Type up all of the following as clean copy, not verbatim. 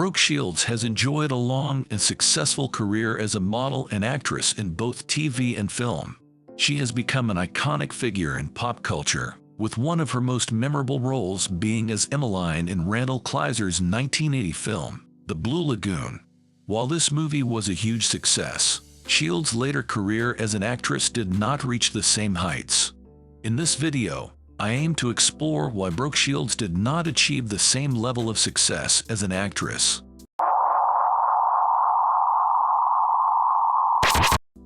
Brooke Shields has enjoyed a long and successful career as a model and actress in both TV and film. She has become an iconic figure in pop culture, with one of her most memorable roles being as Emmeline in Randal Kleiser's 1980 film, The Blue Lagoon. While this movie was a huge success, Shields' later career as an actress did not reach the same heights. In this video, I aim to explore why Brooke Shields did not achieve the same level of success as an actress.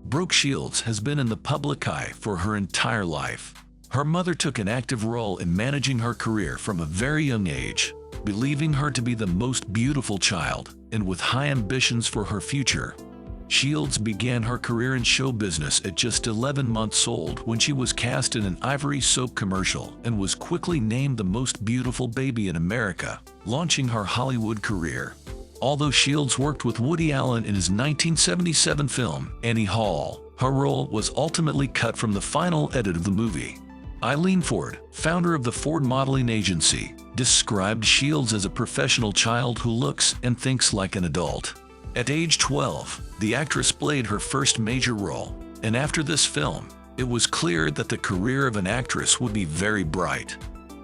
Brooke Shields has been in the public eye for her entire life. Her mother took an active role in managing her career from a very young age, believing her to be the most beautiful child and with high ambitions for her future. Shields began her career in show business at just 11 months old when she was cast in an Ivory soap commercial and was quickly named the most beautiful baby in America, launching her Hollywood career. Although Shields worked with Woody Allen in his 1977 film, Annie Hall, her role was ultimately cut from the final edit of the movie. Eileen Ford, founder of the Ford modeling agency, described Shields as a professional child who looks and thinks like an adult. At age 12, the actress played her first major role, and after this film, it was clear that the career of an actress would be very bright.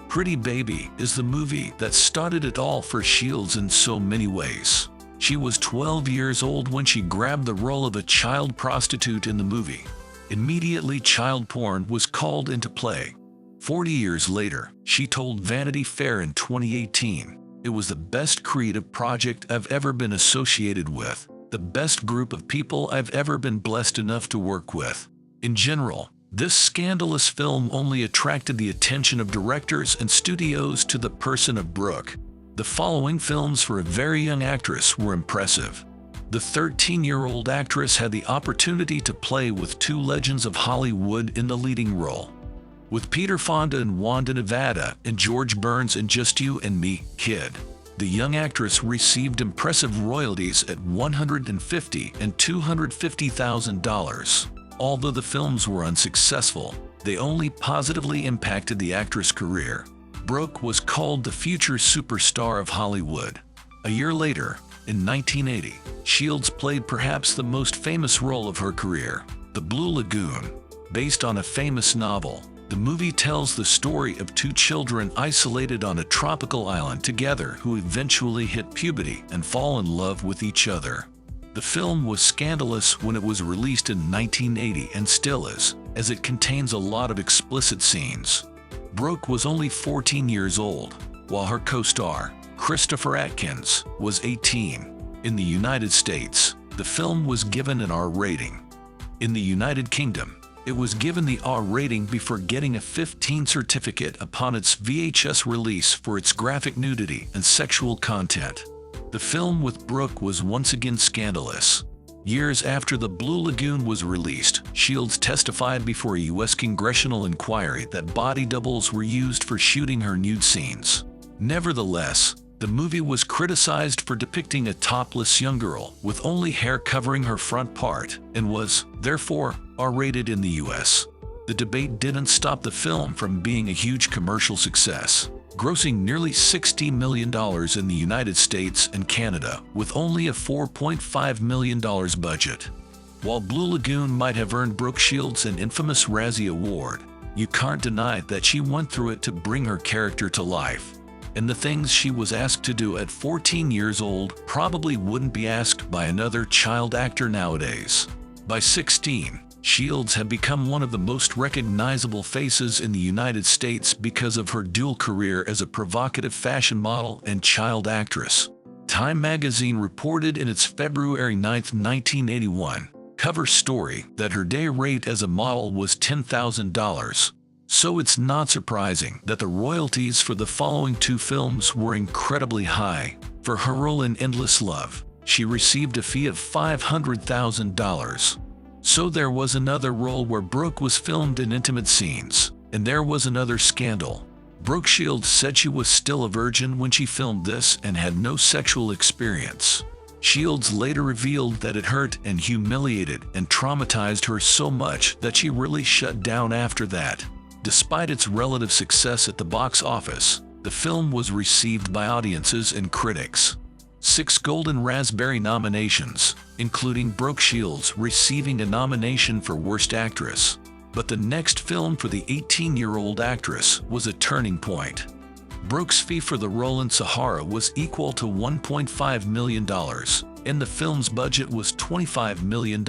Pretty Baby is the movie that started it all for Shields in so many ways. She was 12 years old when she grabbed the role of a child prostitute in the movie. Immediately, child porn was called into play. 40 years later, she told Vanity Fair in 2018, "It was the best creative project I've ever been associated with, the best group of people I've ever been blessed enough to work with." In general, this scandalous film only attracted the attention of directors and studios to the person of Brooke. The following films for a very young actress were impressive. The 13-year-old actress had the opportunity to play with two legends of Hollywood in the leading role. With Peter Fonda in Wanda, Nevada, and George Burns in Just You and Me, Kid, the young actress received impressive royalties at $150,000 and $250,000. Although the films were unsuccessful, they only positively impacted the actress' career. Brooke was called the future superstar of Hollywood. A year later, in 1980, Shields played perhaps the most famous role of her career, The Blue Lagoon. Based on a famous novel, the movie tells the story of two children isolated on a tropical island together who eventually hit puberty and fall in love with each other. The film was scandalous when it was released in 1980 and still is, as it contains a lot of explicit scenes. Brooke was only 14 years old, while her co-star, Christopher Atkins, was 18. In the United States, the film was given an R rating. In the United Kingdom, it was given the R rating before getting a 15 certificate upon its VHS release for its graphic nudity and sexual content. The film with Brooke was once again scandalous. Years after The Blue Lagoon was released, Shields testified before a U.S. congressional inquiry that body doubles were used for shooting her nude scenes. Nevertheless, the movie was criticized for depicting a topless young girl with only hair covering her front part and was, therefore, R-rated in the U.S. The debate didn't stop the film from being a huge commercial success, grossing nearly $60 million in the United States and Canada with only a $4.5 million budget. While Blue Lagoon might have earned Brooke Shields an infamous Razzie Award, you can't deny that she went through it to bring her character to life. And the things she was asked to do at 14 years old probably wouldn't be asked by another child actor nowadays. By 16, Shields had become one of the most recognizable faces in the United States because of her dual career as a provocative fashion model and child actress. Time magazine reported in its February 9, 1981, cover story that her day rate as a model was $10,000. So it's not surprising that the royalties for the following two films were incredibly high. For her role in Endless Love, she received a fee of $500,000. So there was another role where Brooke was filmed in intimate scenes, and there was another scandal. Brooke Shields said she was still a virgin when she filmed this and had no sexual experience. Shields later revealed that it hurt and humiliated and traumatized her so much that she really shut down after that. Despite its relative success at the box office, the film was received by audiences and critics. 6 Golden Raspberry nominations, including Brooke Shields receiving a nomination for Worst Actress. But the next film for the 18-year-old actress was a turning point. Brooke's fee for the role in Sahara was equal to $1.5 million, and the film's budget was $25 million.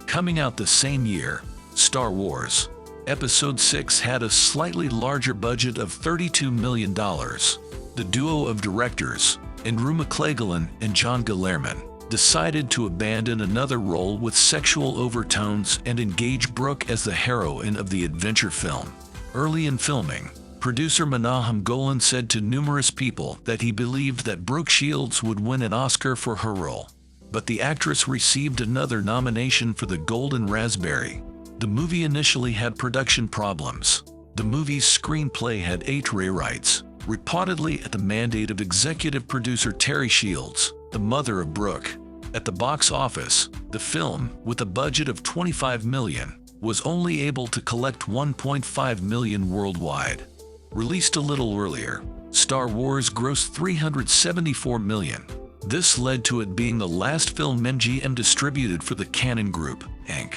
Coming out the same year, Star Wars Episode 6 had a slightly larger budget of $32 million. The duo of directors, Andrew McCleglan and John Guillermin, decided to abandon another role with sexual overtones and engage Brooke as the heroine of the adventure film. Early in filming, producer Menahem Golan said to numerous people that he believed that Brooke Shields would win an Oscar for her role. But the actress received another nomination for the Golden Raspberry. The movie initially had production problems. The movie's screenplay had 8 rewrites, reportedly at the mandate of executive producer Terry Shields, the mother of Brooke. At the box office, the film, with a budget of $25 million, was only able to collect $1.5 million worldwide. Released a little earlier, Star Wars grossed $374 million. This led to it being the last film MGM distributed for the Cannon Group, Inc.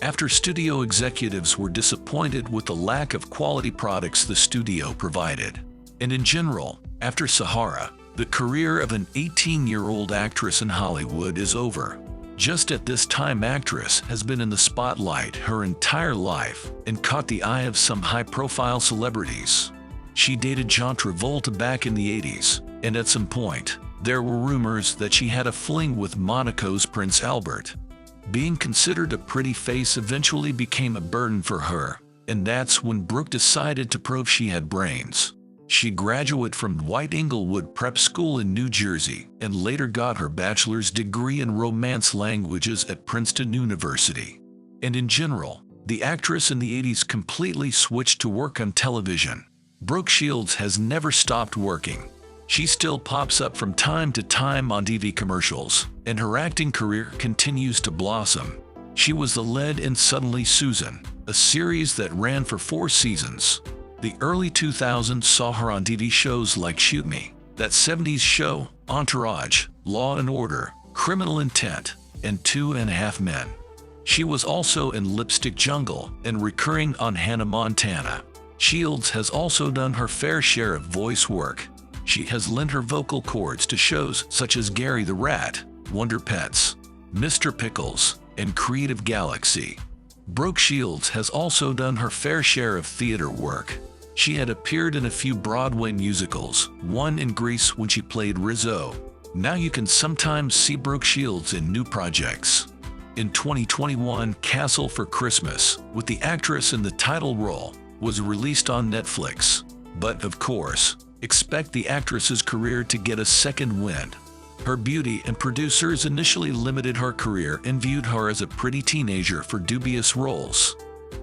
After studio executives were disappointed with the lack of quality products the studio provided. And in general, after Sahara, the career of an 18-year-old actress in Hollywood is over. Just at this time, actress has been in the spotlight her entire life and caught the eye of some high-profile celebrities. She dated John Travolta back in the 80s, and at some point, there were rumors that she had a fling with Monaco's Prince Albert. Being considered a pretty face eventually became a burden for her, and that's when Brooke decided to prove she had brains. She graduated from White Inglewood Prep School in New Jersey and later got her bachelor's degree in Romance languages at Princeton University. And in general, the actress in the 80s completely switched to work on television. Brooke Shields has never stopped working. She still pops up from time to time on TV commercials, and her acting career continues to blossom. She was the lead in Suddenly Susan, a series that ran for 4 seasons. The early 2000s saw her on TV shows like Shoot Me, That 70s Show, Entourage, Law & Order, Criminal Intent, and 2.5 Men. She was also in Lipstick Jungle and recurring on Hannah Montana. Shields has also done her fair share of voice work. She has lent her vocal cords to shows such as Gary the Rat, Wonder Pets, Mr. Pickles, and Creative Galaxy. Brooke Shields has also done her fair share of theater work. She had appeared in a few Broadway musicals, one in Grease when she played Rizzo. Now you can sometimes see Brooke Shields in new projects. In 2021, Castle for Christmas, with the actress in the title role, was released on Netflix. But of course, expect the actress's career to get a second wind. Her beauty and producers initially limited her career and viewed her as a pretty teenager for dubious roles.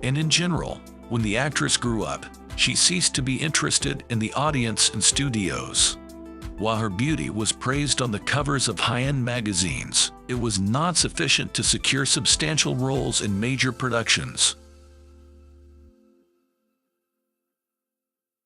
And in general, when the actress grew up, she ceased to be interested in the audience and studios. While her beauty was praised on the covers of high-end magazines, it was not sufficient to secure substantial roles in major productions.